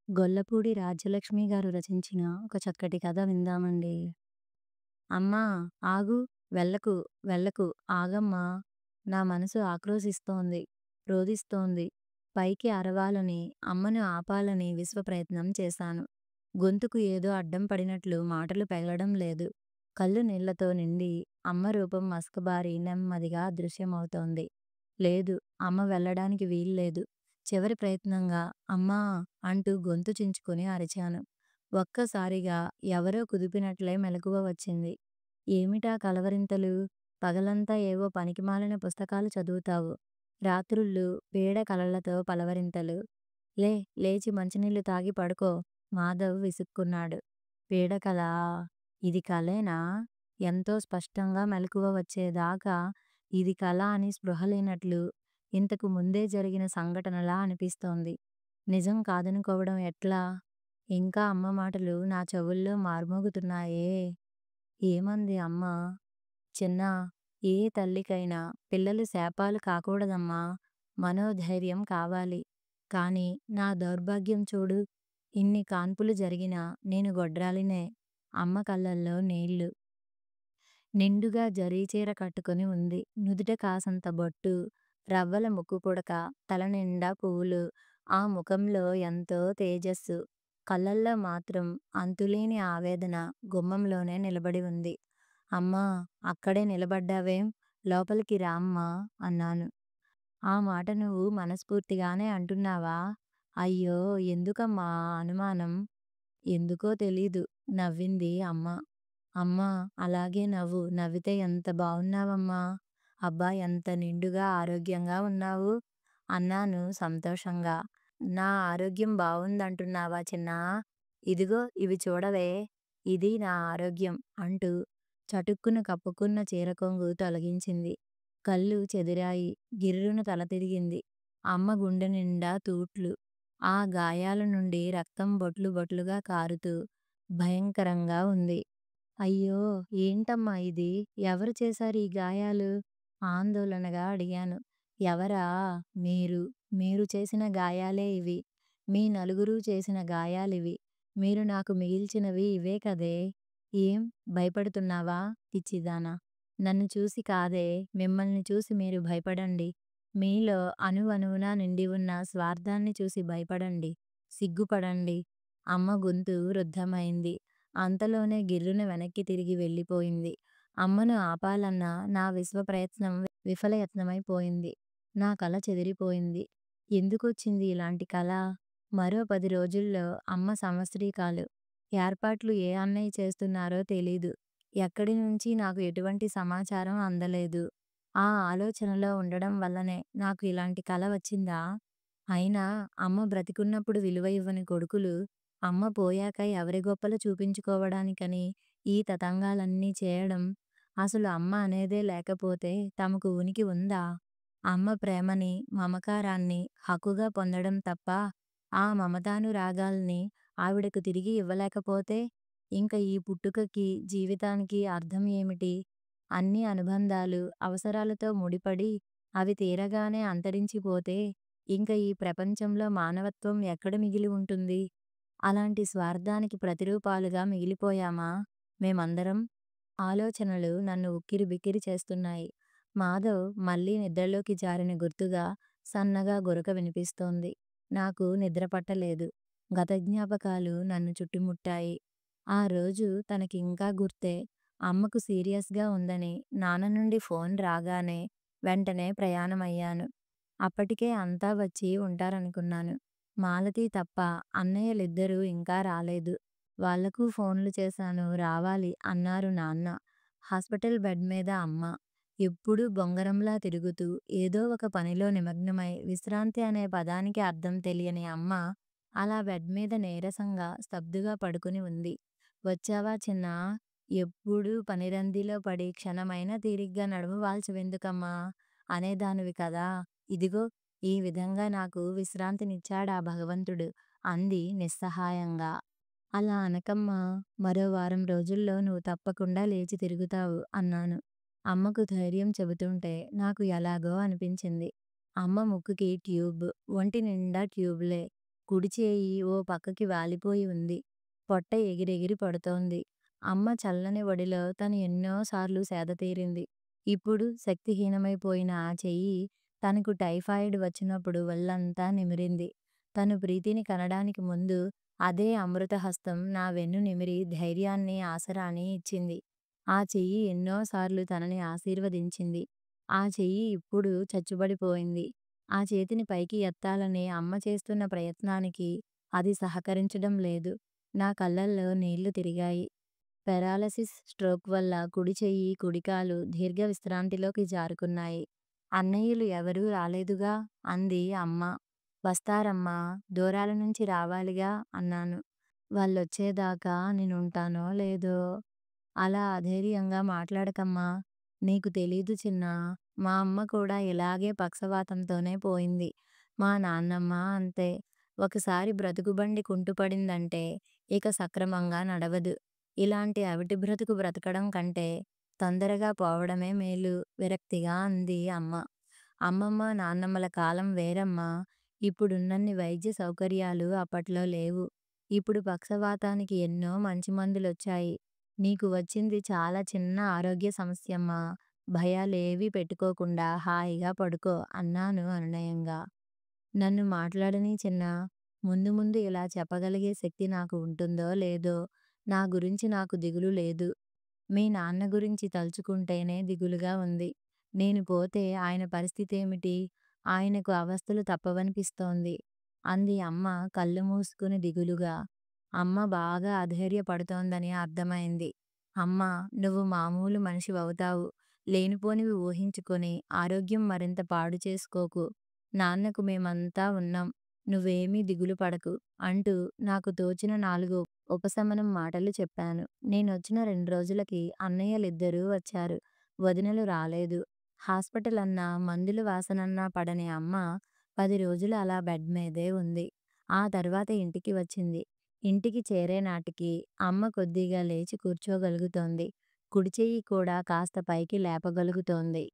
గొల్లపూడి రాజ్యలక్ష్మి గారు రచించిన ఒక చక్కటి కథ విందామండి. అమ్మా! ఆగు! వెళ్ళకు, వెళ్ళకు, ఆగమ్మా! నా మనసు ఆక్రోశిస్తోంది, రోదిస్తోంది. పైకి అరవాలని, అమ్మను ఆపాలని విశ్వప్రయత్నం చేశాను. గొంతుకు ఏదో అడ్డం పడినట్లు మాటలు పెగలడం లేదు. కళ్ళు నీళ్లతో నిండి అమ్మ రూపం మసకబారి నెమ్మదిగా అదృశ్యమవుతోంది. లేదు, అమ్మ వెళ్ళడానికి వీల్లేదు. చివరి ప్రయత్నంగా అమ్మా! అంటూ గొంతు చించుకొని అరిచాను. ఒక్కసారిగా ఎవరో కుదిపినట్లే మెలకువ వచ్చింది. ఏమిటా కలవరింతలు? పగలంతా ఏవో పనికిమాలిన పుస్తకాలు చదువుతావు. రాత్రుళ్ళు పీడ కలలతో పలవరింతలు. లే, లేచి మంచినీళ్ళు తాగి పడుకో మాధవ్ విసుక్కున్నాడు. పీడకలా? ఇది కలేనా? ఎంతో స్పష్టంగా మెలకువ వచ్చేదాకా ఇది కల అని స్పృహ లేనట్లు ఇంతకు ముందే జరిగిన సంఘటనలా అనిపిస్తోంది. నిజం కాదనుకోవడం ఎట్లా? ఇంకా అమ్మ మాటలు నా చెవుల్లో మార్మోగుతున్నాయే. ఏమంది అమ్మ? చిన్నా, ఏ తల్లికైనా పిల్లలు శాపాలు కాకూడదమ్మా. మనోధైర్యం కావాలి. కానీ నా దౌర్భాగ్యం చూడు. ఇన్ని కాన్పులు జరిగినా నేను గొడ్రాలినే. అమ్మ కళ్ళల్లో నీళ్లు. నిండుగా జరీచీర కట్టుకుని ఉంది. నుదుట కాసంత బొట్టు, రవ్వల ముక్కుపుడక, తలనిండా పువ్వులు. ఆ ముఖంలో ఎంతో తేజస్సు. కళ్ళల్లో మాత్రం అంతులేని ఆవేదన గుమ్మంలోనే నిలబడి ఉంది. అమ్మా! అక్కడే నిలబడ్డావేం? లోపలికి రామ్మా! అన్నాను. ఆ మాట నువ్వు మనస్ఫూర్తిగానే అంటున్నావా? అయ్యో! ఎందుకమ్మా ఆ అనుమానం? ఎందుకో తెలీదు నవ్వింది అమ్మ. అమ్మా! అలాగే నవ్వు. నవ్వితే ఎంత బావున్నావమ్మా! అబ్బా! ఎంత నిండుగా ఆరోగ్యంగా ఉన్నావు! అన్నాను సంతోషంగా. నా ఆరోగ్యం బావుందంటున్నావా చిన్నా? ఇదిగో ఇవి చూడవే! ఇది నా ఆరోగ్యం అంటూ చటుక్కున కప్పుకున్న చీరకొంగు తొలగించింది. కళ్ళు చెదిరాయి. గిర్రున తల తిరిగింది. అమ్మ గుండె నిండా తూట్లు. ఆ గాయాల నుండి రక్తం బొట్లు బొట్లుగా కారుతూ భయంకరంగా ఉంది. అయ్యో! ఏంటమ్మా ఇది? ఎవరు చేశారు ఈ గాయాలు? ఆందోళనగా అడిగాను. ఎవరా? మీరు. మీరు చేసిన గాయాలే ఇవి. మీ నలుగురూ చేసిన గాయాలివి. మీరు నాకు మిగిల్చినవి ఇవే కదే! ఏం భయపడుతున్నావా? పిచ్చిదానా! నన్ను చూసి కాదే, మిమ్మల్ని చూసి మీరు భయపడండి. మీలో అణువణువునా నిండి ఉన్న స్వార్థాన్ని చూసి భయపడండి. సిగ్గుపడండి. అమ్మ గొంతు రుద్ధమైంది. అంతలోనే గిర్రున వెనక్కి తిరిగి వెళ్ళిపోయింది. అమ్మను ఆపాలన్న నా విశ్వప్రయత్నం విఫలయత్నమైపోయింది. నా కల చెదిరిపోయింది. ఎందుకొచ్చింది ఇలాంటి కల? మరో 10 రోజుల్లో అమ్మ సంవత్సరీకాలు. ఏర్పాట్లు ఏ అన్నయ్య చేస్తున్నారో తెలీదు. ఎక్కడి నుంచి నాకు ఎటువంటి సమాచారం అందలేదు. ఆ ఆలోచనలో ఉండడం వల్లనే నాకు ఇలాంటి కల వచ్చిందా? అయినా అమ్మ బ్రతికున్నప్పుడు విలువ ఇవ్వని కొడుకులు అమ్మ పోయాక ఎవరి గొప్పలు చూపించుకోవడానికని ఈ తతంగాలన్నీ చేయడం. అసలు అమ్మ అనేదే లేకపోతే తమకు ఉనికి ఉందా? అమ్మ ప్రేమని, మమకారాన్ని హక్కుగా పొందడం తప్ప ఆ మమతానురాగాల్ని ఆవిడకు తిరిగి ఇవ్వలేకపోతే ఇంక ఈ పుట్టుకకి, జీవితానికి అర్థం ఏమిటి? అన్ని అనుబంధాలు, అవసరాలతో ముడిపడి అవి తీరగానే అంతరించిపోతే ఇంక ఈ ప్రపంచంలో మానవత్వం ఎక్కడ మిగిలి ఉంటుంది? అలాంటి స్వార్థానికి ప్రతిరూపాలుగా మిగిలిపోయామా మేమందరం? ఆలోచనలు నన్ను ఉక్కిరిబిక్కిరి చేస్తున్నాయి. మాధవ్ మళ్ళీ నిద్రలోకి జారిన గుర్తుగా సన్నగా గురక వినిపిస్తోంది. నాకు నిద్ర పట్టలేదు. గత జ్ఞాపకాలు నన్ను చుట్టుముట్టాయి. ఆ రోజు తనకింకా గుర్తే. అమ్మకు సీరియస్‌గా ఉందని నాన్న నుండి ఫోన్ రాగానే వెంటనే ప్రయాణమయ్యాను. అప్పటికే అంతా వచ్చి ఉంటారనుకున్నాను. మాలతి తప్ప అన్నయ్యలిద్దరూ ఇంకా రాలేదు. వాళ్ళకు ఫోన్లు చేశాను, రావాలి అన్నారు నాన్న. హాస్పిటల్ బెడ్ మీద అమ్మ. ఎప్పుడూ బొంగరంలా తిరుగుతూ ఏదో ఒక పనిలో నిమగ్నమై విశ్రాంతి అనే పదానికి అర్థం తెలియని అమ్మ అలా బెడ్ మీద నీరసంగా స్తబ్దుగా పడుకుని ఉంది. వచ్చావా చిన్నా? ఎప్పుడూ పనిరందిలో పడి క్షణమైనా తీరిగ్గా నడుము వాల్చవెందుకమ్మా అనేదానివి కదా! ఇదిగో ఈ విధంగా నాకు విశ్రాంతినిచ్చాడా భగవంతుడు అంది నిస్సహాయంగా. అలా అనకమ్మా! మరో వారం రోజుల్లో నువ్వు తప్పకుండా లేచి తిరుగుతావు అన్నాను. అమ్మకు ధైర్యం చెబుతుంటే నాకు ఎలాగో అనిపించింది. అమ్మ ముక్కుకి ట్యూబ్, ఒంటి నిండా ట్యూబులే. కుడి చేయి ఓ పక్కకి వాలిపోయి ఉంది. పొట్ట ఎగిరెగిరి పడుతోంది. అమ్మ చల్లని ఒడిలో తను ఎన్నో సార్లు సేదతీరింది. ఇప్పుడు శక్తిహీనమైపోయిన ఆ చెయ్యి తనకు టైఫాయిడ్ వచ్చినప్పుడు ఒళ్ళంతా నిమిరింది. తను ప్రీతిని కనడానికి ముందు అదే అమృతహస్తం నా వెన్ను నిమిరి ధైర్యాన్ని, ఆసరాని ఇచ్చింది. ఆ చెయ్యి ఎన్నోసార్లు తనని ఆశీర్వదించింది. ఆ చెయ్యి ఇప్పుడు చచ్చుబడిపోయింది. ఆ చేతిని పైకి ఎత్తాలని అమ్మ చేస్తున్న ప్రయత్నానికి అది సహకరించడం లేదు. నా కళ్ళల్లో నీళ్లు తిరిగాయి. పెరాలసిస్, స్ట్రోక్ వల్ల కుడి చెయ్యి, కుడి కాలు దీర్ఘ విశ్రాంతిలోకి జారుకున్నాయి. అన్నయ్యలు ఎవరూ రాలేదుగా అంది అమ్మ. వస్తారమ్మా, దూరాల నుంచి రావాలిగా అన్నాను. వాళ్ళొచ్చేదాకా నేనుంటానో లేదో. అలా అధైర్యంగా మాట్లాడకమ్మా. నీకు తెలీదు చిన్నా. మా అమ్మ కూడా ఇలాగే పక్షవాతంతోనే పోయింది. మా నాన్నమ్మ అంతే. ఒకసారి బ్రతుకుబండి కుంటుపడిందంటే ఇక సక్రమంగా నడవదు. ఇలాంటి అవిటి బ్రతుకు బ్రతకడం కంటే తొందరగా పోవడమే మేలు విరక్తిగా అంది అమ్మ. అమ్మమ్మ, నాన్నమ్మల కాలం వేరమ్మా. ఇప్పుడున్నన్ని వైద్య సౌకర్యాలు అప్పట్లో లేవు. ఇప్పుడు పక్షవాతానికి ఎన్నో మంచి మందులొచ్చాయి. నీకు వచ్చింది చాలా చిన్న ఆరోగ్య సమస్యమ్మా. భయాలేవీ పెట్టుకోకుండా హాయిగా పడుకో అన్నాను అనునయంగా. నన్ను మాట్లాడనీ చిన్నా. ముందు ముందు ఇలా చెప్పగలిగే శక్తి నాకు ఉంటుందో లేదో. నా గురించి నాకు దిగులు లేదు. మీ నాన్న గురించి తలుచుకుంటేనే దిగులుగా ఉంది. నేను పోతే ఆయన పరిస్థితేమిటి? ఆయనకు అవస్థలు తప్పవనిపిస్తోంది అంది అమ్మ కళ్ళు మూసుకుని దిగులుగా. అమ్మ బాగా అధైర్యపడుతోందని అర్థమైంది. అమ్మా, నువ్వు మామూలు మనిషివవుతావు. లేనిపోనివి ఊహించుకొని ఆరోగ్యం మరింత పాడు చేసుకోకు. నాన్నకు మేమంతా ఉన్నాం. నువ్వేమీ దిగులు పడకు అంటూ నాకు తోచిన 4 ఉపశమనం మాటలు చెప్పాను. నేనొచ్చిన 2 రోజులకి అన్నయ్యలిద్దరూ వచ్చారు. వదినలు రాలేదు. హాస్పిటల్ అన్నా, మందుల వాసనన్నా పడని అమ్మ 10 రోజులు అలా బెడ్ మీదే ఉంది. ఆ తర్వాత ఇంటికి వచ్చింది. ఇంటికి చేరే నాటికి అమ్మ కొద్దిగా లేచి కూర్చోగలుగుతోంది. కుడి చెయ్యి కూడా కాస్త పైకి లేపగలుగుతోంది.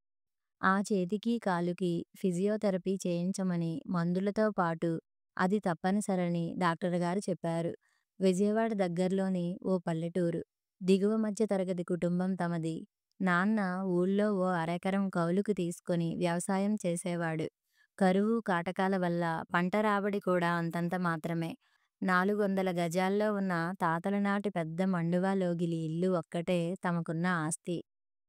ఆ చేతికి, కాలుకి ఫిజియోథెరపీ చేయించమని మందులతో పాటు అది తప్పనిసరని డాక్టరుగారు చెప్పారు. విజయవాడ దగ్గర్లోని ఓ పల్లెటూరు. దిగువ మధ్య తరగతి కుటుంబం తమది. నాన్న ఊళ్ళో ఓ అరెకరం కౌలుకు తీసుకొని వ్యవసాయం చేసేవాడు. కరువు, కాటకాల వల్ల పంట రాబడి కూడా అంతంత మాత్రమే. 400 గజాల్లో ఉన్న తాతల నాటి పెద్ద మండువా లోగిలి ఇల్లు ఒక్కటే తమకున్న ఆస్తి.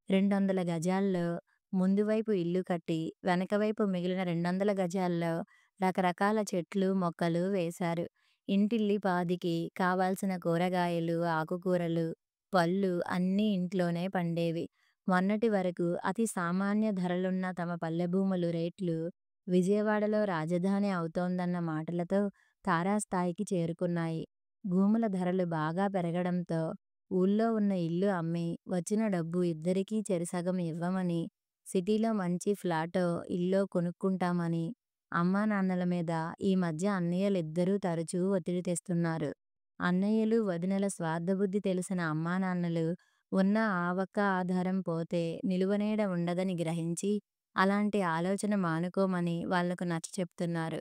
200 గజాల్లో ముందు వైపు ఇల్లు కట్టి, వెనక వైపు మిగిలిన 200 గజాల్లో రకరకాల చెట్లు, మొక్కలు వేశారు. ఇంటిల్లిపాదికి కావాల్సిన కూరగాయలు, ఆకుకూరలు, పళ్ళు అన్నీ ఇంట్లోనే పండేవి. మొన్నటి వరకు అతి సామాన్య ధరలున్న తమ పల్లె భూములు రేట్లు విజయవాడలో రాజధాని అవుతోందన్న మాటలతో తారాస్థాయికి చేరుకున్నాయి. భూముల ధరలు బాగా పెరగడంతో ఊళ్ళో ఉన్న ఇల్లు అమ్మి వచ్చిన డబ్బు ఇద్దరికీ చెరిసగం ఇవ్వమని, సిటీలో మంచి ఫ్లాటో, ఇల్లో కొనుక్కుంటామని అమ్మానాన్నల మీద ఈ మధ్య అన్నయ్యలిద్దరూ తరచూ ఒత్తిడి తెస్తున్నారు. అన్నయ్యలు, వదినల స్వార్థబుద్ధి తెలిసిన అమ్మానాన్నలు ఉన్న ఆ ఒక్క ఆధారం పోతే నిలువనీడ ఉండదని గ్రహించి అలాంటి ఆలోచన మానుకోమని వాళ్లకు నచ్చచెప్తున్నారు.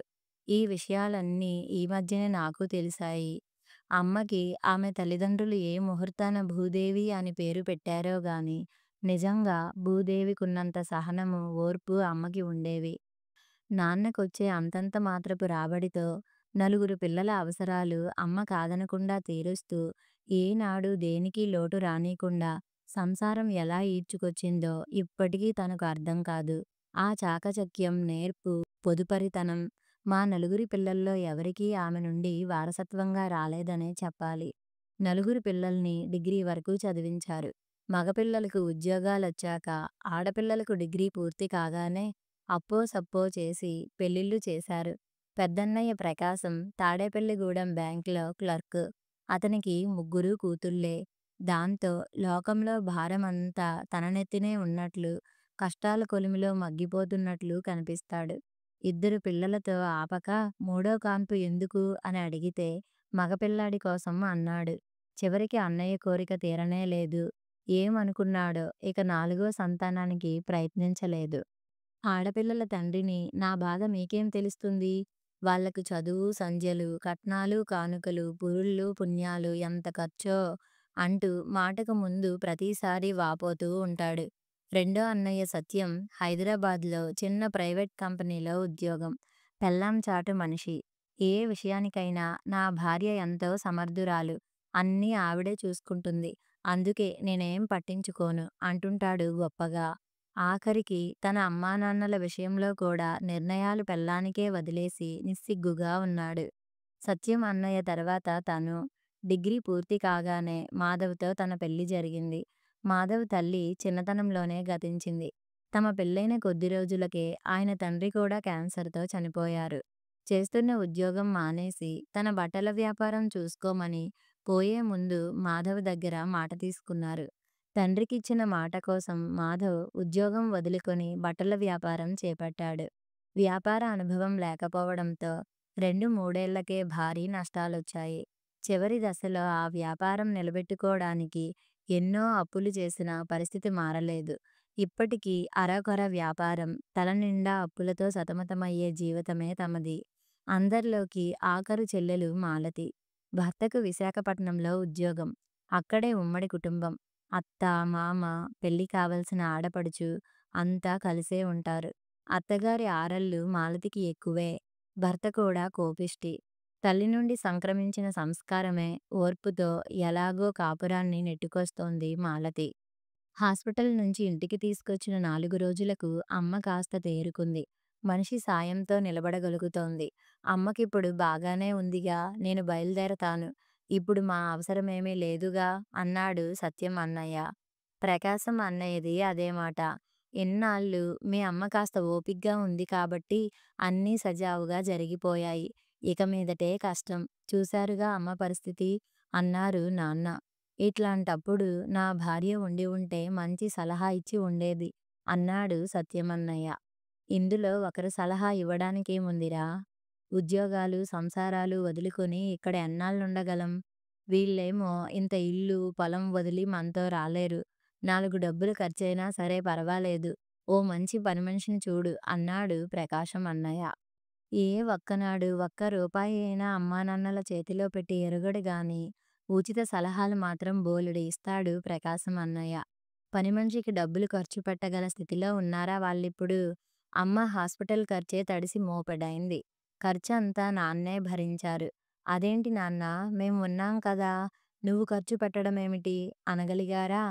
ఈ విషయాలన్నీ ఈ మధ్యనే నాకు తెలిశాయి. అమ్మకి ఆమె తల్లిదండ్రులు ఏ ముహూర్తాన భూదేవి అని పేరు పెట్టారో గాని నిజంగా భూదేవికున్నంత సహనము, ఓర్పు అమ్మకి ఉండేవి. నాన్నకొచ్చే అంతంత మాత్రపు రాబడితో నలుగురు పిల్లల అవసరాలు అమ్మ కాదనకుండా తీరుస్తూ, ఏనాడు దేనికీ లోటు రానీకుండా సంసారం ఎలా ఈడ్చుకొచ్చిందో ఇప్పటికీ తనకు అర్థం కాదు. ఆ చాకచక్యం, నేర్పు, పొదుపరితనం మా నలుగురి పిల్లల్లో ఎవరికీ ఆమె నుండి వారసత్వంగా రాలేదనే చెప్పాలి. నలుగురు పిల్లల్ని డిగ్రీ వరకు చదివించారు. మగపిల్లలకు ఉద్యోగాలొచ్చాక, ఆడపిల్లలకు డిగ్రీ పూర్తి కాగానే అప్పో సప్పో చేసి పెళ్ళిళ్ళు చేశారు. పెద్దన్నయ్య ప్రకాశం తాడేపల్లిగూడెం బ్యాంకులో క్లర్క్. అతనికి 3 కూతుళ్ళే. దాంతో లోకంలో భారమంతా తన నెత్తినే ఉన్నట్లు, కష్టాల కొలిమిలో మగ్గిపోతున్నట్లు కనిపిస్తాడు. 2 పిల్లలతో ఆపక మూడో కాన్పు ఎందుకు అని అడిగితే మగపిల్లాడి కోసం అన్నాడు. చివరికి అన్నయ్య కోరిక తీరనే లేదు. ఏమనుకున్నాడో ఇక 4వ సంతానానికి ప్రయత్నించలేదు. ఆడపిల్లల తండ్రిని నా బాధ మీకేం తెలుస్తుంది? వాళ్ళకు చదువు, సంధ్యలు, కట్నాలు, కానుకలు, పురుళ్ళు, పుణ్యాలు ఎంత ఖర్చో అంటూ మాటకు ముందు ప్రతిసారి వాపోతూ ఉంటాడు. రెండో అన్నయ్య సత్యం హైదరాబాద్‌లో చిన్న ప్రైవేట్ కంపెనీలో ఉద్యోగం. పెళ్ళాం చాటు మనిషి. ఏ విషయానికైనా నా భార్య ఎంతో సమర్థురాలు. అన్నీ ఆవిడే చూసుకుంటుంది. అందుకే నేనేం పట్టించుకోను అంటుంటాడు గొప్పగా. ఆఖరికి తన అమ్మానాన్నల విషయంలో కూడా నిర్ణయాలు పెళ్ళానికే వదిలేసి నిస్సిగ్గుగా ఉన్నాడు. సత్యం అన్నయ్య తర్వాత తను. డిగ్రీ పూర్తి కాగానే మాధవ్‌తో తన పెళ్లి జరిగింది. మాధవ్ తల్లి చిన్నతనంలోనే గతించింది. తమ పెళ్లైన కొద్ది రోజులకే ఆయన తండ్రి కూడా క్యాన్సర్‌తో చనిపోయారు. చేస్తున్న ఉద్యోగం మానేసి తన బట్టల వ్యాపారం చూసుకోమని పోయే ముందు మాధవ్ దగ్గర మాట తీసుకున్నారు. తండ్రికిచ్చిన మాట కోసం మాధవ్ ఉద్యోగం వదులుకొని బట్టల వ్యాపారం చేపట్టాడు. వ్యాపార అనుభవం లేకపోవడంతో 2, 3 ఏళ్లకే భారీ నష్టాలొచ్చాయి. చివరి దశలో ఆ వ్యాపారం నిలబెట్టుకోడానికి ఎన్నో అప్పులు చేసినా పరిస్థితి మారలేదు. ఇప్పటికీ అరకొర వ్యాపారం, తలనిండా అప్పులతో సతమతమయ్యే జీవితమే తమది. అందరిలోకి ఆఖరు చెల్లెలు మాలతి. భర్తకు విశాఖపట్నంలో ఉద్యోగం. అక్కడే ఉమ్మడి కుటుంబం. అత్త, మామ, పెళ్లి కావాల్సిన ఆడపడుచు అంతా కలిసే ఉంటారు. అత్తగారి ఆరళ్ళు మాలతికి ఎక్కువే. భర్త కూడా కోపిష్టి. తల్లి నుండి సంక్రమించిన సంస్కారమే ఓర్పుతో ఎలాగో కాపురాన్ని నెట్టుకొస్తోంది మాలతి. హాస్పిటల్ నుంచి ఇంటికి తీసుకొచ్చిన 4 రోజులకు అమ్మ కాస్త తేరుకుంది. మనిషి సాయంతో నిలబడగలుగుతోంది. అమ్మకిప్పుడు బాగానే ఉందిగా, నేను బయలుదేరతాను. ఇప్పుడు మా అవసరమేమీ లేదుగా అన్నాడు సత్యం అన్నయ్య. ప్రకాశం అన్నయ్యది అదే మాట. ఇన్నాళ్ళు మీ అమ్మ కాస్త ఓపిగ్గా ఉంది కాబట్టి అన్నీ సజావుగా జరిగిపోయాయి. ఇక మీదటే కష్టం. చూశారుగా అమ్మ పరిస్థితి అన్నారు నాన్న. ఇట్లాంటప్పుడు నా భార్య ఉండి ఉంటే మంచి సలహా ఇచ్చి ఉండేది అన్నాడు సత్యమన్నయ్య. ఇందులో ఒకరు సలహా ఇవ్వడానికేముందిరా? ఉద్యోగాలు, సంసారాలు వదులుకొని ఇక్కడ ఎన్నాళ్ళుండగలం? వీళ్ళేమో ఇంత ఇల్లు, పొలం వదిలి మనతో రాలేరు. 4 డబ్బులు ఖర్చయినా సరే పర్వాలేదు. ఓ మంచి పనిమనిషిని చూడు అన్నాడు ప్రకాశం అన్నయ్య. ఏ ఒక్కనాడు ఒక్క రూపాయి అయినా అమ్మానాన్నల చేతిలో పెట్టి ఎరుగడు గాని, ఉచిత సలహాలు మాత్రం బోలెడు ఇస్తాడు ప్రకాశం అన్నయ్య. పనిమనిషికి డబ్బులు ఖర్చు పెట్టగల స్థితిలో ఉన్నారా వాళ్ళిప్పుడు? అమ్మ హాస్పిటల్ ఖర్చే తడిసి మోపెడైంది. ఖర్చంతా నాన్నే భరించారు. అదేంటి నాన్నా, మేం ఉన్నాం కదా, నువ్వు ఖర్చు పెట్టడమేమిటి అనగలిగారా?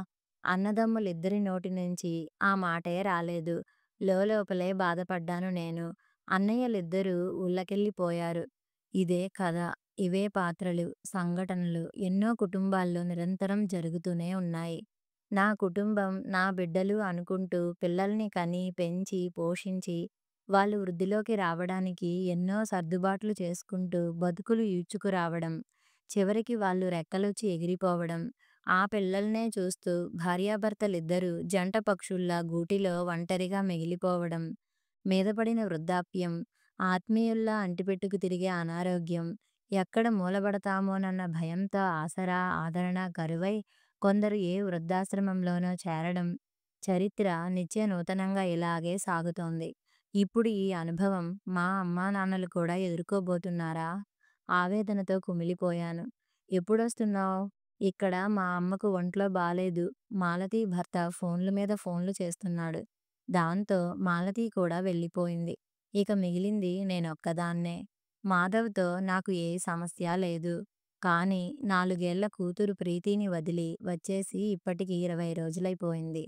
అన్నదమ్ములిద్దరి నోటి నుంచి ఆ మాటే రాలేదు. లోలోపలే బాధపడ్డాను నేను. అన్నయ్యలిద్దరూ ఊళ్ళకెళ్ళిపోయారు. ఇదే కథ. ఇవే పాత్రలు, సంఘటనలు ఎన్నో కుటుంబాల్లో నిరంతరం జరుగుతూనే ఉన్నాయి. నా కుటుంబం, నా బిడ్డలు అనుకుంటూ పిల్లల్ని కని, పెంచి, పోషించి వాళ్ళు వృద్ధిలోకి రావడానికి ఎన్నో సర్దుబాట్లు చేసుకుంటూ బతుకులు ఈడ్చుకురావడం, చివరికి వాళ్ళు రెక్కలొచ్చి ఎగిరిపోవడం, ఆ పిల్లల్నే చూస్తూ భార్యాభర్తలిద్దరూ జంట పక్షుల్లా గూటిలో ఒంటరిగా మిగిలిపోవడం, మీదపడిన వృద్ధాప్యం, ఆత్మీయుల్లా అంటిపెట్టుకు తిరిగే అనారోగ్యం, ఎక్కడ మూలబడతామోనన్న భయంతో ఆసరా, ఆదరణ కరువై కొందరు ఏ వృద్ధాశ్రమంలోనో చేరడం, చరిత్ర నిత్య నూతనంగా ఇలాగే సాగుతోంది. ఇప్పుడు ఈ అనుభవం మా అమ్మానాన్నలు కూడా ఎదుర్కోబోతున్నారా? ఆవేదనతో కుమిలిపోయాను. ఎప్పుడొస్తున్నావ్? ఇక్కడ మా అమ్మకు ఒంట్లో బాలేదు. మాలతి భర్త ఫోన్ల మీద ఫోన్లు చేస్తున్నాడు. దాంతో మాలతి కూడా వెళ్ళిపోయింది. ఇక మిగిలింది నేనొక్కదాన్నే. మాధవ్‌తో నాకు ఏ సమస్య లేదు. కానీ 4 ఏళ్ల కూతురు ప్రీతిని వదిలి వచ్చేసి ఇప్పటికి 20 రోజులైపోయింది.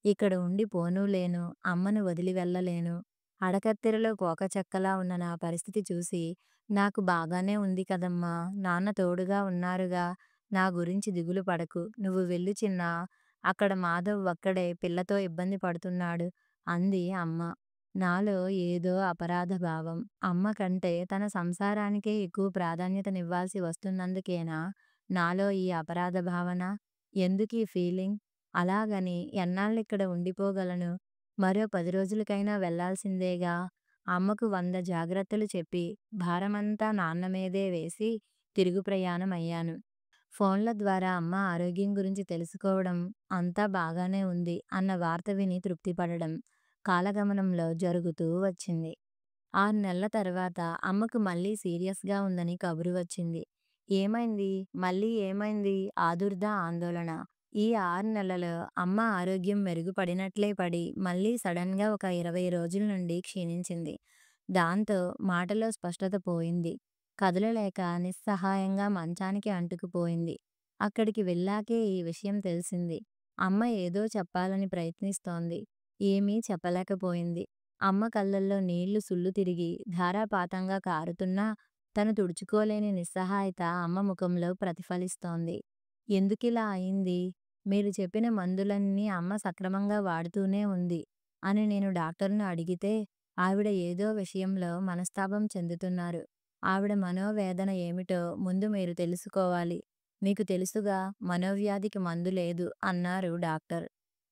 ఇక్కడ ఉండి పోనూ లేను, అమ్మను వదిలి వెళ్ళలేను. అడకత్తెరలో కోకచెక్కలా ఉన్న నా పరిస్థితి చూసి నాకు బాగానే ఉంది కదమ్మా! నాన్న తోడుగా ఉన్నారుగా! నా గురించి దిగులు పడకు. నువ్వు వెళ్ళు చిన్నా! అక్కడ మాధవ్ ఒక్కడే పిల్లతో ఇబ్బంది పడుతున్నాడు అంది అమ్మ. నాలో ఏదో అపరాధ భావం. అమ్మ కంటే తన సంసారానికే ఎక్కువ ప్రాధాన్యతనివ్వాల్సి వస్తున్నందుకేనా నాలో ఈ అపరాధ భావన? ఎందుకీ ఫీలింగ్? అలాగని ఎన్నాళ్ళిక్కడ ఉండిపోగలను? మరో 10 రోజులకైనా వెళ్ళాల్సిందేగా! అమ్మకు 100 జాగ్రత్తలు చెప్పి భారమంతా నాన్న మీదే వేసి తిరుగు ప్రయాణమయ్యాను. ఫోన్ల ద్వారా అమ్మ ఆరోగ్యం గురించి తెలుసుకోవడం, అంతా బాగానే ఉంది అన్న వార్త విని తృప్తిపడడం కాలగమనంలో జరుగుతూ వచ్చింది. 6 నెలల తర్వాత అమ్మకు మళ్ళీ సీరియస్‌గా ఉందని కబురు వచ్చింది. ఏమైంది? మళ్ళీ ఏమైంది? ఆదుర్దా, ఆందోళన. ఈ 6 నెలల్లో అమ్మ ఆరోగ్యం మెరుగుపడినట్లే పడి, మళ్ళీ సడెన్‌గా ఒక 20 రోజుల నుండి క్షీణించింది. దాంతో మాటలో స్పష్టత పోయింది. కదలలేక నిస్సహాయంగా మంచానికి అంటుకుపోయింది. అక్కడికి వెళ్ళాకే ఈ విషయం తెలిసింది. అమ్మ ఏదో చెప్పాలని ప్రయత్నిస్తోంది. ఏమీ చెప్పలేకపోయింది. అమ్మ కళ్ళల్లో నీళ్లు సుళ్ళు తిరిగి ధారాపాతంగా కారుతున్నా తను తుడుచుకోలేని నిస్సహాయత అమ్మ ముఖంలో ప్రతిఫలిస్తోంది. ఎందుకిలా అయింది? మీరు చెప్పిన మందులన్నీ అమ్మ సక్రమంగా వాడుతూనే ఉంది అని నేను డాక్టర్ను అడిగితే ఆవిడ ఏదో విషయంలో మనస్తాపం చెందుతున్నారు. ఆవిడ మనోవేదన ఏమిటో ముందు మీరు తెలుసుకోవాలి. మీకు తెలుసుగా, మనోవ్యాధికి మందు లేదు అన్నారు డాక్టర్.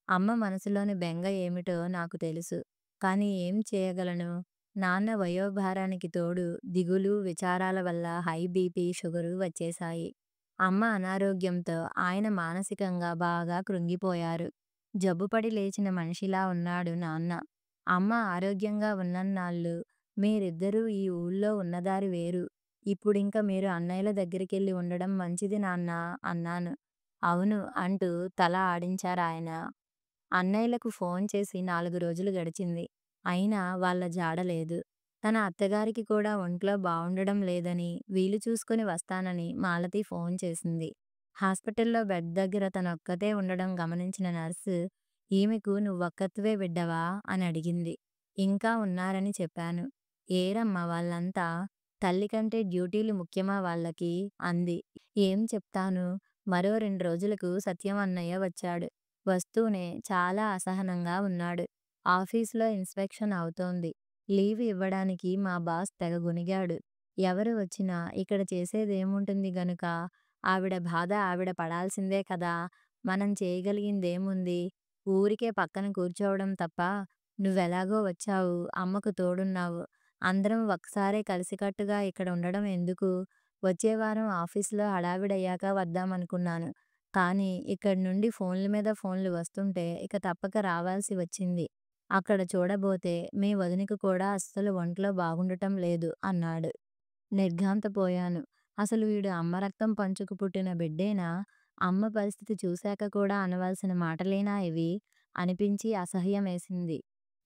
అమ్మ మనసులోని బెంగ ఏమిటో నాకు తెలుసు. కానీ ఏం చేయగలను? నాన్న వయోభారానికి తోడు దిగులు, విచారాల వల్ల హై బీపీ, షుగరు వచ్చేశాయి. అమ్మ అనారోగ్యంతో ఆయన మానసికంగా బాగా కృంగిపోయారు. జబ్బుపడి లేచిన మనిషిలా ఉన్నాడు నాన్న. అమ్మ ఆరోగ్యంగా ఉన్నన్నాళ్ళు మీరిద్దరూ ఈ ఊళ్ళో ఉన్నదారి వేరు. ఇప్పుడింక మీరు అన్నయ్యల దగ్గరికెళ్ళి ఉండడం మంచిది నాన్నా అన్నాను. అవును అంటూ తల ఆడించారాయన. అన్నయ్యలకు ఫోన్ చేసి 4 రోజులు గడిచింది. అయినా వాళ్ళ జాడ లేదు. తన అత్తగారికి కూడా ఒంట్లో బావుండడం లేదని, వీలు చూసుకొని వస్తానని మాలతి ఫోన్ చేసింది. హాస్పిటల్లో బెడ్ దగ్గర తనొక్కతే ఉండడం గమనించిన నర్సు, ఈమెకు నువ్వొక్కతివే బిడ్డవా అని అడిగింది. ఇంకా ఉన్నారని చెప్పాను. ఏరమ్మా వాళ్ళంతా? తల్లి కంటే డ్యూటీలు ముఖ్యమా వాళ్ళకి? అంది. ఏం చెప్తాను? మరో 2 రోజులకు సత్యం అన్నయ్య వచ్చాడు. వస్తూనే చాలా అసహనంగా ఉన్నాడు. ఆఫీసులో ఇన్స్‌పెక్షన్ అవుతోంది. లీవ్ ఇవ్వడానికి మా బాస్ తెగ గొణిగాడు. ఎవరు వచ్చినా ఇక్కడ చేసేదేముంటుంది గనుక ఆవిడ బాధ ఆవిడ పడాల్సిందే కదా! మనం చేయగలిగిందేముంది? ఊరికే పక్కన కూర్చోవడం తప్ప. నువ్వెలాగో వచ్చావు, అమ్మకు తోడున్నావు. అందరం ఒక్కసారే కలిసికట్టుగా ఇక్కడ ఉండడం ఎందుకు? వచ్చే వారం ఆఫీసులో హడావిడయ్యాక వద్దామనుకున్నాను. కానీ ఇక్కడి నుండి ఫోన్ల మీద ఫోన్లు వస్తుంటే ఇక తప్పక రావాల్సి వచ్చింది. అక్కడ చూడబోతే మీ వదినకి కూడా అస్సలు ఒంట్లో బాగుండటం లేదు అన్నాడు. నిర్ఘాంతపోయాను. అసలు వీడు అమ్మ రక్తం పంచుకు పుట్టిన బిడ్డేనా? అమ్మ పరిస్థితి చూశాక కూడా అనవలసిన మాటలేనా ఇవి? అనిపించి అసహ్యమేసింది.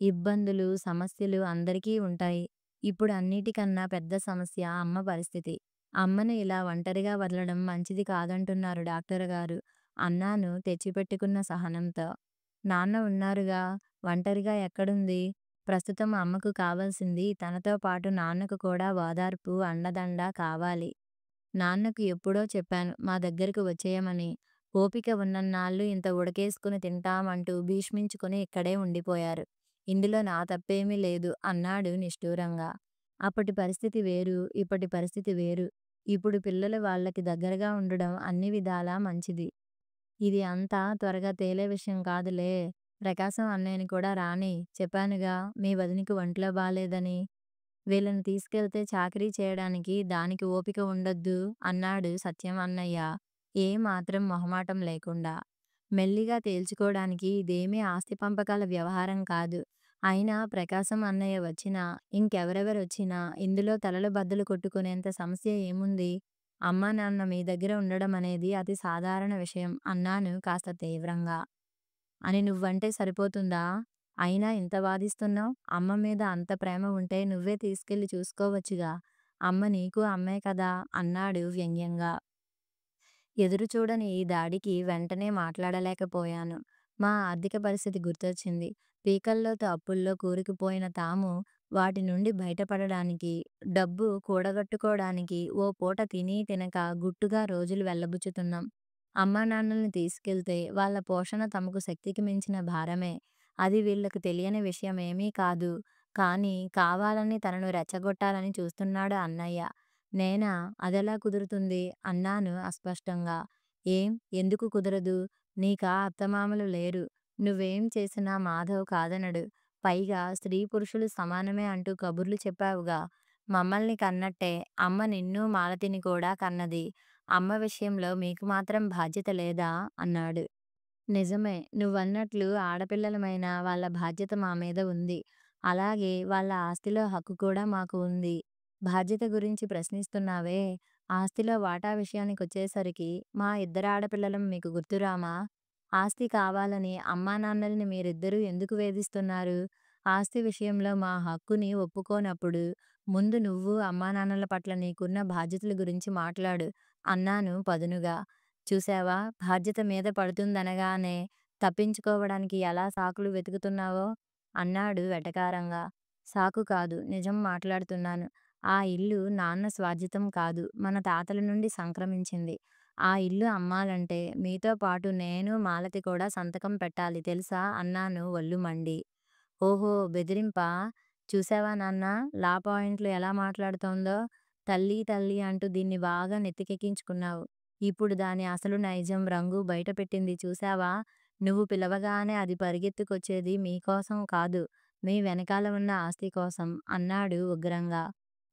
ఇబ్బందులు, సమస్యలు అందరికీ ఉంటాయి. ఇప్పుడు అన్నిటికన్నా పెద్ద సమస్య అమ్మ పరిస్థితి. అమ్మను ఇలా ఒంటరిగా వదలడం మంచిది కాదంటున్నారు డాక్టర్ గారు అన్నాను తెచ్చిపెట్టుకున్న సహనంతో. నాన్న ఉన్నారుగా, ఒంటరిగా ఎక్కడుంది? ప్రస్తుతం అమ్మకు కావాల్సింది తనతో పాటు నాన్నకు కూడా ఓదార్పు, అండదండ కావాలి. నాన్నకు ఎప్పుడో చెప్పాను మా దగ్గరకు వచ్చేయమని. ఓపిక ఉన్నన్నాళ్ళు ఇంత ఉడకేసుకుని తింటామంటూ భీష్మించుకుని ఇక్కడే ఉండిపోయారు. ఇందులో నా తప్పేమీ లేదు అన్నాడు నిష్ఠూరంగా. అప్పటి పరిస్థితి వేరు, ఇప్పటి పరిస్థితి వేరు. ఇప్పుడు పిల్లలు వాళ్ళకి దగ్గరగా ఉండడం అన్ని విధాలా మంచిది. ఇది అంతా త్వరగా తేలే విషయం కాదులే. ప్రకాశం అన్నయ్యని కూడా రానియ్. చెప్పానుగా మీ వదినకి ఒంట్లో బాలేదని. వీళ్ళని తీసుకెళ్తే చాకిరీ చేయడానికి దానికి ఓపిక ఉండొద్దు అన్నాడు సత్యం అన్నయ్య ఏ మాత్రం మొహమాటం లేకుండా. మెల్లిగా తేల్చుకోవడానికి ఇదేమీ ఆస్తి పంపకాల వ్యవహారం కాదు. అయినా ప్రకాశం అన్నయ్య వచ్చినా, ఇంకెవరెవరొచ్చినా ఇందులో తలలు బద్దలు కొట్టుకునేంత సమస్య ఏముంది? అమ్మా నాన్న మీ దగ్గర ఉండడం అనేది అతి సాధారణ విషయం అన్నాను కాస్త తీవ్రంగా. అని నువ్వంటే సరిపోతుందా? అయినా ఇంత వాదిస్తున్నావ్? అమ్మ మీద అంత ప్రేమ ఉంటే నువ్వే తీసుకెళ్ళి చూసుకోవచ్చుగా. అమ్మ నీకు అమ్మే కదా అన్నాడు వ్యంగ్యంగా. ఎదురు చూడని ఈ దాడికి వెంటనే మాట్లాడలేకపోయాను. మా ఆర్థిక పరిస్థితి గుర్తొచ్చింది. పీకల్లోతు అప్పుల్లో కూరుకుపోయిన తాము వాటి నుండి బయటపడడానికి, డబ్బు కూడగట్టుకోడానికి ఓ పూట తినీ తినక గుట్టుగా రోజులు వెళ్ళబుచ్చుతున్నాం. అమ్మానాన్నల్ని తీసుకెళ్తే వాళ్ళ పోషణ తమకు శక్తికి మించిన భారమే. అది వీళ్ళకు తెలియని విషయమేమీ కాదు. కానీ కావాలని తనను రెచ్చగొట్టాలని చూస్తున్నాడు అన్నయ్య. నేనా? అదెలా కుదురుతుంది? అన్నాను అస్పష్టంగా. ఏం? ఎందుకు కుదరదు? నీకా అత్తమామలు లేరు. నువ్వేం చేసినా మాధవ్ కాదనడు. పైగా స్త్రీ పురుషులు సమానమే అంటూ కబుర్లు చెప్పావుగా. మమ్మల్ని కన్నట్టే అమ్మ నిన్నూ మాలతిని కూడా కన్నది. అమ్మ విషయంలో మీకు మాత్రం బాధ్యత లేదా? అన్నాడు. నిజమే. నువ్వన్నట్లు ఆడపిల్లలమైనా వాళ్ళ బాధ్యత మా మీద ఉంది. అలాగే వాళ్ళ ఆస్తిలో హక్కు కూడా మాకు ఉంది. బాధ్యత గురించి ప్రశ్నిస్తున్నావే, ఆస్తిలో వాటా విషయానికొచ్చేసరికి మా ఇద్దరు ఆడపిల్లలం మీకు గుర్తురామా? ఆస్తి కావాలని అమ్మానాన్నల్ని మీరిద్దరూ ఎందుకు వేధిస్తున్నారు? ఆస్తి విషయంలో మా హక్కుని ఒప్పుకోనప్పుడు ముందు నువ్వు అమ్మానాన్నల పట్ల నీకున్న బాధ్యతల గురించి మాట్లాడు అన్నాను పదునుగా. చూశావా, బాధ్యత మీద పడుతుందనగానే తప్పించుకోవడానికి ఎలా సాకులు వెతుకుతున్నావో అన్నాడు వెటకారంగా. సాకు కాదు, నిజం మాట్లాడుతున్నాను. ఆ ఇల్లు నాన్న స్వార్జితం కాదు, మన తాతల నుండి సంక్రమించింది. ఆ ఇల్లు అమ్మాలంటే మీతో పాటు నేను, మాలతి కూడా సంతకం పెట్టాలి తెలుసా అన్నాను ఒళ్ళు మండి. ఓహో, బెదిరింపా? చూశావా నాన్నా, లా పాయింట్లు ఎలా మాట్లాడుతోందో? తల్లి తల్లి అంటూ దీన్ని బాగా నెత్తికెక్కించుకున్నావు. ఇప్పుడు దాని అసలు నైజం రంగు బయటపెట్టింది చూశావా? నువ్వు పిలవగానే అది పరిగెత్తుకొచ్చేది మీకోసం కాదు, మీ వెనకాల ఉన్న ఆస్తి కోసం అన్నాడు ఉగ్రంగా.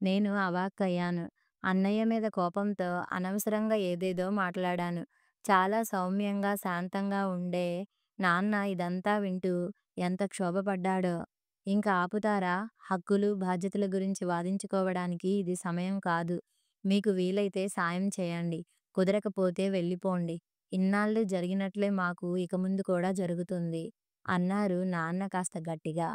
నేను అవాక్కయ్యాను. అన్నయ్య మీద కోపంతో అనవసరంగా ఏదేదో మాట్లాడాను. చాలా సౌమ్యంగా శాంతంగా ఉండే నాన్న ఇదంతా వింటూ ఎంత క్షోభపడ్డాడో. ఇంక ఆపుతారా? హక్కులు, బాధ్యతల గురించి వాదించుకోవడానికి ఇది సమయం కాదు. మీకు వీలైతే సాయం చేయండి. కుదరకపోతే వెళ్ళిపోండి. ఇన్నాళ్ళు జరిగినట్లే మాకు ఇక ముందు కూడా జరుగుతుంది అన్నారు నాన్న కాస్త గట్టిగా.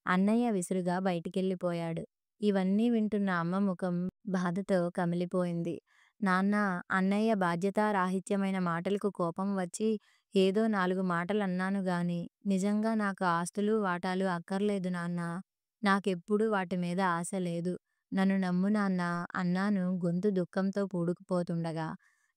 అన్నయ్య విసురుగా బయటికెళ్ళిపోయాడు. ఇవన్నీ వింటున్న అమ్మ ముఖం బాధతో కమిలిపోయింది. నాన్నా, అన్నయ్య బాధ్యతారాహిత్యమైన మాటలకు కోపం వచ్చి ఏదో 4 మాటలన్నాను గాని, నిజంగా నాకు ఆస్తులు, వాటాలు అక్కర్లేదు నాన్నా. నాకెప్పుడూ వాటి మీద ఆశ లేదు. నన్ను నమ్ము నాన్నా అన్నాను గొంతు దుఃఖంతో పూడుకుపోతుండగా.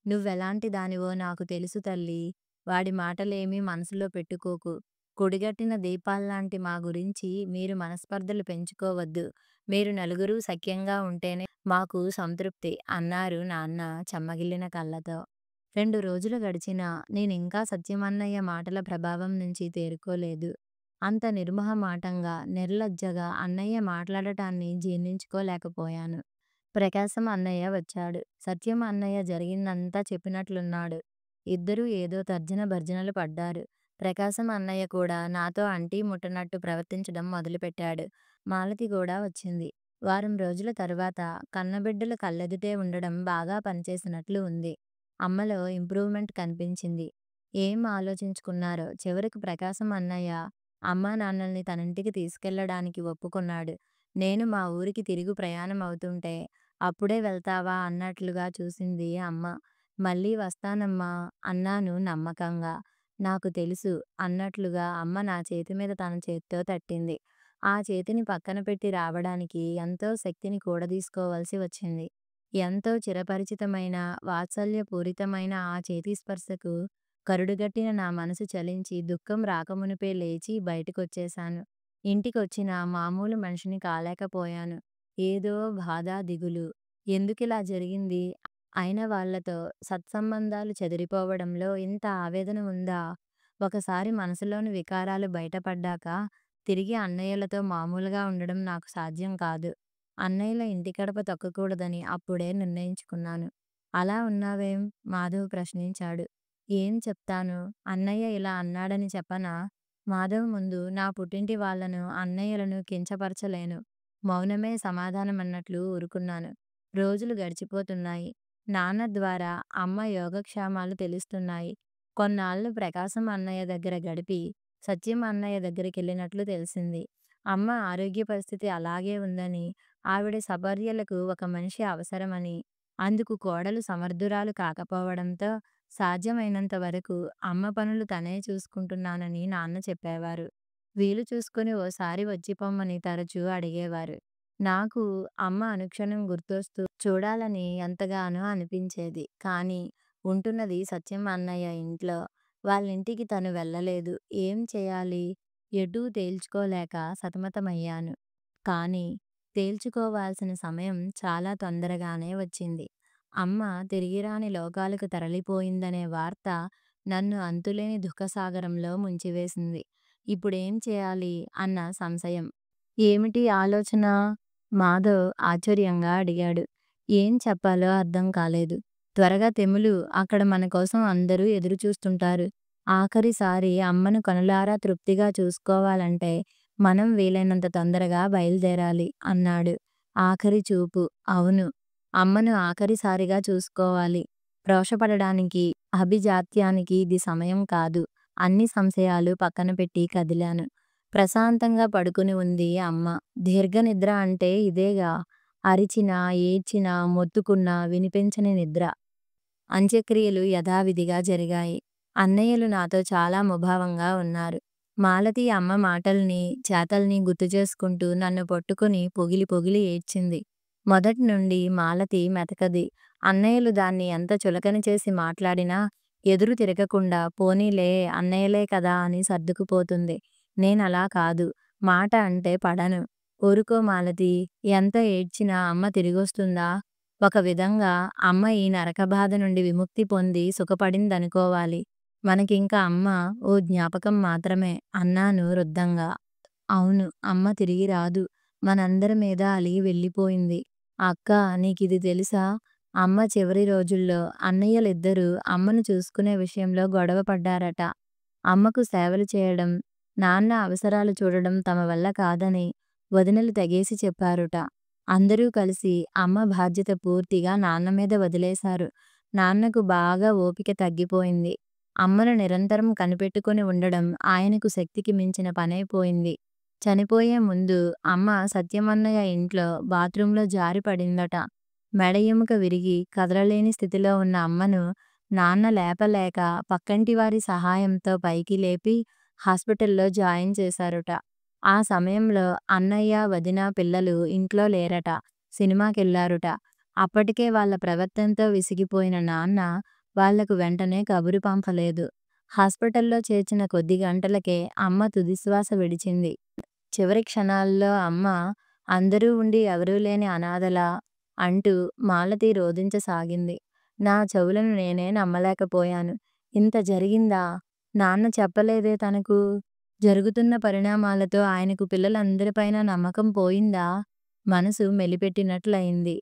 నువ్వెలాంటి దానివో నాకు తెలుసు తల్లీ. వాడి మాటలేమీ మనసులో పెట్టుకోకు. కొడిగట్టిన దీపాల్లాంటి మా గురించి మీరు మనస్పర్ధలు పెంచుకోవద్దు. మీరు నలుగురూ సఖ్యంగా ఉంటేనే మాకు సంతృప్తి అన్నారు నాన్న చెమ్మగిల్లిన కళ్ళతో. 2 రోజులు గడిచినా నేనింకా సత్యమన్నయ్య మాటల ప్రభావం నుంచి తేరుకోలేదు. అంత నిర్మొహమాటంగా, నిర్లజ్జగా అన్నయ్య మాట్లాడటాన్ని జీర్ణించుకోలేకపోయాను. ప్రకాశం అన్నయ్య వచ్చాడు. సత్యం అన్నయ్య జరిగిందంతా చెప్పినట్లున్నాడు. ఇద్దరూ ఏదో తర్జన భర్జనలు పడ్డారు. ప్రకాశం అన్నయ్య కూడా నాతో అంటీ ముట్టనట్టు ప్రవర్తించడం మొదలుపెట్టాడు. మాలతి కూడా వచ్చింది. వారం రోజుల తరువాత కన్నబిడ్డలు కళ్ళెదుటే ఉండడం బాగా పనిచేసినట్లు ఉంది. అమ్మలో ఇంప్రూవ్‌మెంట్ కనిపించింది. ఏం ఆలోచించుకున్నారో చివరికి ప్రకాశం అన్నయ్య అమ్మానాన్నల్ని తనింటికి తీసుకెళ్ళడానికి ఒప్పుకున్నాడు. నేను మా ఊరికి తిరుగు ప్రయాణం అవుతుంటే అప్పుడే వెళ్తావా అన్నట్లుగా చూసింది అమ్మ. మళ్ళీ వస్తానమ్మా అన్నాను నమ్మకంగా. నాకు తెలుసు అన్నట్లుగా అమ్మ నా చేతి మీద తన చేత్తో తట్టింది. ఆ చేతిని పక్కన పెట్టి రావడానికి ఎంతో శక్తిని కూడదీసుకోవలసి వచ్చింది. ఎంతో చిరపరిచితమైన, వాత్సల్యపూరితమైన ఆ చేతి స్పర్శకు కరుడుగట్టిన నా మనసు చలించి దుఃఖం రాకమునుపే లేచి బయటకొచ్చేశాను. ఇంటికొచ్చినా మామూలు మనిషిని కాలేకపోయాను. ఏదో బాధ, దిగులు. ఎందుకిలా జరిగింది? అయిన వాళ్ళతో సత్సంబంధాలు చెదిరిపోవడంలో ఇంత ఆవేదన ఉందా? ఒకసారి మనసులోని వికారాలు బయటపడ్డాక తిరిగి అన్నయ్యలతో మామూలుగా ఉండడం నాకు సాధ్యం కాదు. అన్నయ్యల ఇంటి గడప తొక్కకూడదని అప్పుడే నిర్ణయించుకున్నాను. అలా ఉన్నావేం? మాధవ్ ప్రశ్నించాడు. ఏం చెప్తాను? అన్నయ్య ఇలా అన్నాడని చెప్పనా? మాధవ్ ముందు నా పుట్టింటి వాళ్ళను, అన్నయ్యలను కించపరచలేను. మౌనమే సమాధానమన్నట్లు ఊరుకున్నాను. రోజులు గడిచిపోతున్నాయి. నాన్న ద్వారా అమ్మ యోగక్షేమాలు తెలుస్తున్నాయి. కొన్నాళ్ళు ప్రకాశం అన్నయ్య దగ్గర గడిపి సత్యం అన్నయ్య దగ్గరికెళ్ళినట్లు తెలిసింది. అమ్మ ఆరోగ్య పరిస్థితి అలాగే ఉందని, ఆవిడ సపర్యలకు ఒక మనిషి అవసరమని, అందుకు కోడలు సమర్థురాలు కాకపోవడంతో సాధ్యమైనంత వరకు అమ్మ పనులు తనే చూసుకుంటున్నానని నాన్న చెప్పేవారు. వీలు చూసుకొని ఓసారి వచ్చి పొమ్మని తరచూ అడిగేవారు. నాకు అమ్మ అనుక్షణం గుర్తొస్తూ చూడాలని ఎంతగానో అనిపించేది. కానీ ఉంటున్నది సత్యం అన్నయ్య ఇంట్లో. వాళ్ళింటికి తను వెళ్ళలేదు. ఏం చేయాలి? ఎటూ తేల్చుకోలేక సతమతమయ్యాను. కానీ తేల్చుకోవాల్సిన సమయం చాలా తొందరగానే వచ్చింది. అమ్మ తిరిగిరాని లోకాలకు తరలిపోయిందనే వార్త నన్ను అంతులేని దుఃఖసాగరంలో ముంచివేసింది. ఇప్పుడేం చేయాలి అన్న సంశయం. ఏమిటి ఆలోచన? మాధవ్ ఆశ్చర్యంగా అడిగాడు. ఏం చెప్పాలో అర్థం కాలేదు. త్వరగా తెములు, అక్కడ మన కోసం అందరూ ఎదురుచూస్తుంటారు. ఆఖరిసారి అమ్మను కనులారా తృప్తిగా చూసుకోవాలంటే మనం వీలైనంత తొందరగా బయలుదేరాలి అన్నాడు. ఆఖరి చూపు. అవును. అమ్మను ఆఖరిసారిగా చూసుకోవాలి. రోషపడడానికి, అభిజాత్యానికి ఇది సమయం కాదు. అన్ని సంశయాలు పక్కన పెట్టి కదిలాను. ప్రశాంతంగా పడుకుని ఉంది అమ్మ. దీర్ఘనిద్ర అంటే ఇదేగా. అరిచినా, ఏడ్చినా, మొత్తుకున్నా వినిపించని నిద్ర. అంత్యక్రియలు యథావిధిగా జరిగాయి. అన్నయ్యలు నాతో చాలా ముభావంగా ఉన్నారు. మాలతి అమ్మ మాటల్ని, చేతల్ని గుర్తుచేసుకుంటూ నన్ను పట్టుకుని పొగిలి పొగిలి ఏడ్చింది. మొదటి నుండి మాలతి మెతకది. అన్నయ్యలు దాన్ని ఎంత చులకన చేసి మాట్లాడినా ఎదురు తిరగకుండా పోనీలే అన్నయ్యలే కదా అని సర్దుకుపోతుంది. నేనలా కాదు. మాట అంటే పడను. ఊరుకో మాలతీ, ఎంత ఏడ్చినా అమ్మ తిరిగొస్తుందా? ఒక విధంగా అమ్మ ఈ నరకబాధ నుండి విముక్తి పొంది సుఖపడిందనుకోవాలి. మనకింక అమ్మ ఓ జ్ఞాపకం మాత్రమే అన్నాను రుద్ధంగా. అవును. అమ్మ తిరిగి రాదు. మనందరి మీద అలిగి వెళ్ళిపోయింది. అక్కా, నీకిది తెలుసా? అమ్మ చివరి రోజుల్లో అన్నయ్యలిద్దరూ అమ్మను చూసుకునే విషయంలో గొడవ పడ్డారట. అమ్మకు సేవలు చేయడం, నాన్న అవసరాలు చూడడం తమ వల్ల కాదని వదినలు తెగేసి చెప్పారుట. అందరూ కలిసి అమ్మ బాధ్యత పూర్తిగా నాన్న మీద వదిలేశారు. నాన్నకు బాగా ఓపిక తగ్గిపోయింది. అమ్మను నిరంతరం కనిపెట్టుకుని ఉండడం ఆయనకు శక్తికి మించిన పనైపోయింది. చనిపోయే ముందు అమ్మ సత్యమన్నయ్య ఇంట్లో బాత్రూంలో జారి పడిందట. మెడ ఎముక విరిగి కదలలేని స్థితిలో ఉన్న అమ్మను నాన్న లేపలేక పక్కంటి వారి సహాయంతో పైకి లేపి హాస్పిటల్లో జాయిన్ చేశారుట. ఆ సమయంలో అన్నయ్య, వదిన, పిల్లలు ఇంట్లో లేరట. సినిమాకెళ్లారుట. అప్పటికే వాళ్ళ ప్రవర్తనతో విసిగిపోయిన నాన్న వాళ్లకు వెంటనే కబురు పంపలేదు. హాస్పిటల్లో చేర్చిన కొద్ది గంటలకే అమ్మ తుదిశ్వాస విడిచింది. చివరి క్షణాల్లో అమ్మ అందరూ ఉండి ఎవరూ లేని అనాథలా అంటూ మాలతి రోదించసాగింది. నా చెవులను నేనే నమ్మలేకపోయాను. ఇంత జరిగిందా? నాన్న చెప్పలేదే తనకు? జరుగుతున్న పరిణామాలతో ఆయనకు పిల్లలందరిపైన నమ్మకం పోయిందా? మనసు మెలిపెట్టినట్లయింది.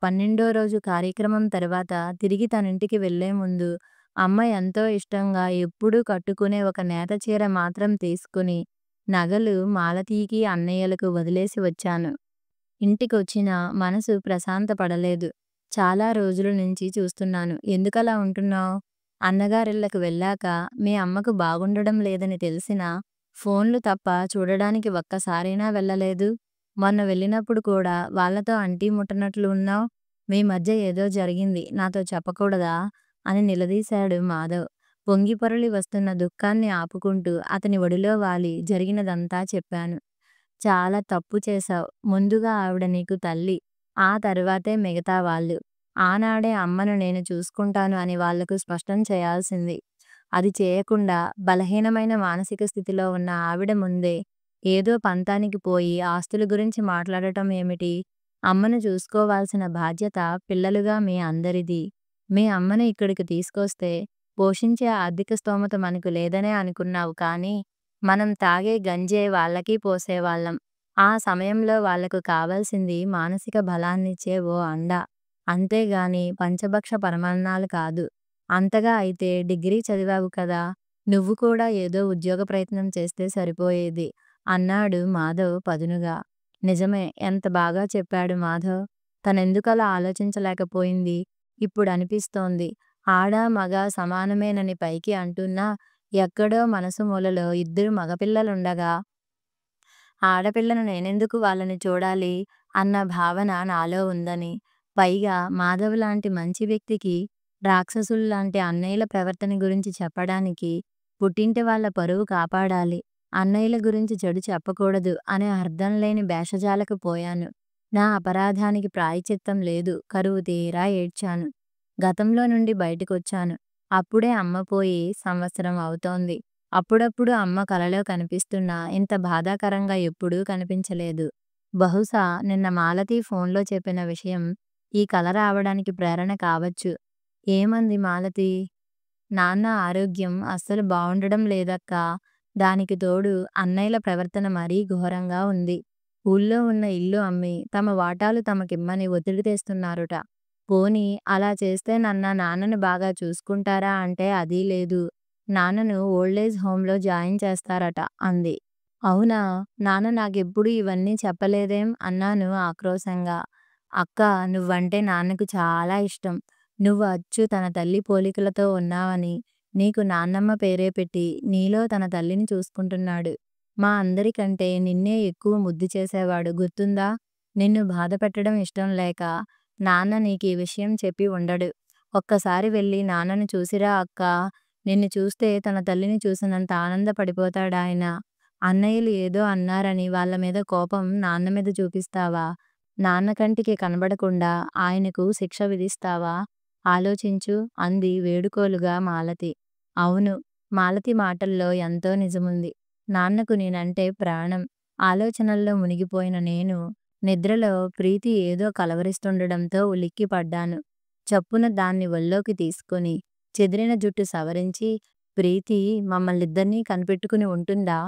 12వ రోజు కార్యక్రమం తర్వాత తిరిగి తనింటికి వెళ్లే ముందు అమ్మ ఎంతో ఇష్టంగా ఎప్పుడూ కట్టుకునే ఒక నేత చీర మాత్రం తీసుకుని నగలు మాలతీకి, అన్నయ్యలకు వదిలేసి వచ్చాను. ఇంటికొచ్చినా మనసు ప్రశాంతపడలేదు. చాలా రోజుల నుంచి చూస్తున్నాను. ఎందుకలా ఉంటున్నావ్? అన్నగారిళ్ళకు వెళ్ళాక మీ అమ్మకు బాగుండడం లేదని తెలిసినా ఫోన్లు తప్ప చూడడానికి ఒక్కసారైనా వెళ్ళలేదు. మొన్న వెళ్ళినప్పుడు కూడా వాళ్ళతో అంటీ ముట్టనట్లు ఉన్నావ్. మీ మధ్య ఏదో జరిగింది. నాతో చెప్పకూడదా? అని నిలదీశాడు మాధవ్. పొంగిపొరలి వస్తున్న దుఃఖాన్ని ఆపుకుంటూ అతని ఒడిలో వాలి జరిగినదంతా చెప్పాను. చాలా తప్పు చేశావ్. ముందుగా ఆవిడ నీకు తల్లి. ఆ తరువాతే మిగతా వాళ్ళు. ఆనాడే అమ్మను నేను చూసుకుంటాను అని వాళ్లకు స్పష్టం చేయాల్సింది. అది చేయకుండా బలహీనమైన మానసిక స్థితిలో ఉన్న ఆవిడ ముందే ఏదో పంతానికి పోయి ఆస్తుల గురించి మాట్లాడటం ఏమిటి? అమ్మను చూసుకోవాల్సిన బాధ్యత పిల్లలుగా మీ అందరిది. మీ అమ్మను ఇక్కడికి తీసుకొస్తే పోషించే ఆర్థిక స్తోమత మనకు లేదనే అనుకున్నావు కానీ మనం తాగే గంజే వాళ్ళకి పోసేవాళ్ళం. ఆ సమయంలో వాళ్లకు కావాల్సింది మానసిక బలాన్నిచ్చే ఓ అండ. అంతేగాని పంచభక్ష పరమాన్నాలు కాదు. అంతగా అయితే డిగ్రీ చదివావు కదా! నువ్వు కూడా ఏదో ఉద్యోగ ప్రయత్నం చేస్తే సరిపోయేది అన్నాడు మాధవ్ పదునుగా. నిజమే. ఎంత బాగా చెప్పాడు మాధవ్. తనెందుకలా ఆలోచించలేకపోయింది? ఇప్పుడనిపిస్తోంది. ఆడ, మగ సమానమేనని పైకి అంటున్నా ఎక్కడో మనసు మూలలో ఇద్దరు మగపిల్లలుండగా ఆడపిల్లను నేనెందుకు వాళ్ళని చూడాలి అన్న భావన నాలో ఉందని. పైగా మాధవ్ లాంటి మంచి వ్యక్తికి రాక్షసుల్లాంటి అన్నయ్యల ప్రవర్తన గురించి చెప్పడానికి పుట్టింటి వాళ్ళ పరువు కాపాడాలి. అన్నయ్యల గురించి చెడు చెప్పకూడదు అనే అర్థం లేని భేషజాలకు పోయాను. నా అపరాధానికి ప్రాయశ్చిత్తం లేదు. కరువు తీరా ఏడ్చాను. గతంలో నుండి బయటకొచ్చాను. అప్పుడే అమ్మ పోయి సంవత్సరం అవుతోంది. అప్పుడప్పుడు అమ్మ కలలో కనిపిస్తున్నా ఇంత బాధాకరంగా ఎప్పుడూ కనిపించలేదు. బహుశా నిన్న మాలతి ఫోన్లో చెప్పిన విషయం ఈ కల రావడానికి ప్రేరణ కావచ్చు. ఏమంది మాలతి? నాన్న ఆరోగ్యం అస్సలు బావుండడం లేదక్కా. దానికి తోడు అన్నయ్యల ప్రవర్తన మరీ ఘోరంగా ఉంది. ఊళ్ళో ఉన్న ఇల్లు అమ్మి తమ వాటాలు తమకిమ్మని ఒత్తిడి తెస్తున్నారుట. పోనీ అలా చేస్తే నాన్నను బాగా చూసుకుంటారా అంటే అదీ లేదు. నాన్నను ఓల్డేజ్ హోంలో జాయిన్ చేస్తారట అంది. అవునా! నాన్న నాకెప్పుడూ ఇవన్నీ చెప్పలేదేం అన్నాను ఆక్రోశంగా. అక్కా! నువ్వంటే నాన్నకు చాలా ఇష్టం. నువ్వు అచ్చు తన తల్లి పోలికలతో ఉన్నావని, నీకు నాన్నమ్మ పేరే పెట్టి, నీలో తన తల్లిని చూసుకుంటున్నాడు. మా అందరికంటే నిన్నే ఎక్కువ ముద్దు చేసేవాడు గుర్తుందా? నిన్ను బాధపెట్టడం ఇష్టం లేక, నాన్న నీకీ విషయం చెప్పి ఉండడు. ఒక్కసారి వెళ్ళి నాన్నను చూసిరా అక్కా! నిన్ను చూస్తే తన తల్లిని చూసినంత ఆనందపడిపోతాడాయన. అన్నయ్యలు ఏదో అన్నారని వాళ్ళ మీద కోపం నాన్న మీద చూపిస్తావా? నాన్న కంటికి కనబడకుండా ఆయనకు శిక్ష విధిస్తావా? ఆలోచించు అంది వేడుకోలుగా మాలతి. అవును. మాలతి మాటల్లో ఎంతో నిజముంది. నాన్నకు నేనంటే ప్రాణం. ఆలోచనల్లో మునిగిపోయిన నేను నిద్రలో ప్రీతి ఏదో కలవరిస్తుండడంతో ఉలిక్కిపడ్డాను. చప్పున దాన్ని ఒళ్ళోకి తీసుకొని చెదిరిన జుట్టు సవరించి, ప్రీతి మమ్మల్నిద్దరినీ కనిపెట్టుకుని ఉంటుందా?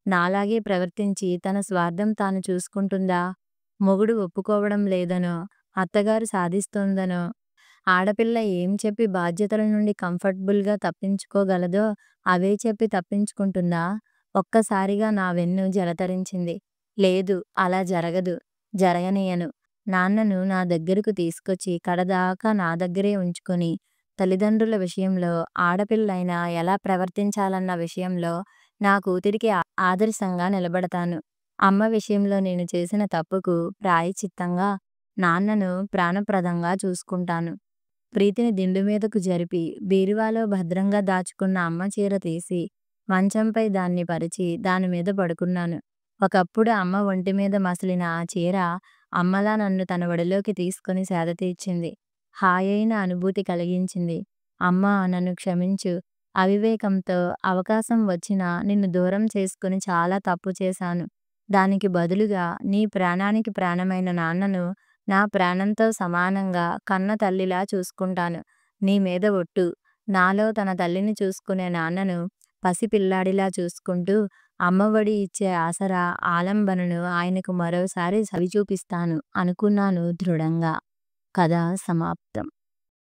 నాలాగే ప్రవర్తించి తన స్వార్థం తాను చూసుకుంటుందా? మొగుడు ఒప్పుకోవడం లేదనో, అత్తగారు సాధిస్తోందనో, ఆడపిల్ల ఏం చెప్పి బాధ్యతల నుండి కంఫర్టబుల్‌గా తప్పించుకోగలదో అవే చెప్పి తప్పించుకుంటుందా? ఒక్కసారిగా నా వెన్ను జలతరించింది. లేదు, అలా జరగదు. జరగనియ్యను. నాన్నను నా దగ్గరకు తీసుకొచ్చి కడదాకా నా దగ్గరే ఉంచుకొని, తల్లిదండ్రుల విషయంలో ఆడపిల్లైనా ఎలా ప్రవర్తించాలన్న విషయంలో నా కూతురికి ఆదర్శంగా నిలబడతాను. అమ్మ విషయంలో నేను చేసిన తప్పుకు ప్రాయశ్చిత్తంగా నాన్నను ప్రాణప్రదంగా చూసుకుంటాను. ప్రీతిని దిండు మీదకు జరిపి బీరువాలో భద్రంగా దాచుకున్న అమ్మ చీర తీసి మంచంపై దాన్ని పరిచి దానిమీద పడుకున్నాను. ఒకప్పుడు అమ్మ ఒంటి మీద మసిలిన ఆ చీర అమ్మలా నన్ను తన ఒడిలోకి తీసుకొని సేద తీర్చింది. హాయైన అనుభూతి కలిగించింది. అమ్మా! నన్ను క్షమించు. అవివేకంతో అవకాశం వచ్చినా నిన్ను దూరం చేసుకుని చాలా తప్పు చేశాను. దానికి బదులుగా నీ ప్రాణానికి ప్రాణమైన నాన్నను నా ప్రాణంతో సమానంగా కన్న తల్లిలా చూసుకుంటాను. నీ మీద ఒట్టు. నాలో తన తల్లిని చూసుకునే నాన్నను పసిపిల్లాడిలా చూసుకుంటూ అమ్మఒడి ఇచ్చే ఆసరా, ఆలంబనను ఆయనకు మరోసారి చవిచూపిస్తాను అనుకున్నాను దృఢంగా. కథ సమాప్తం.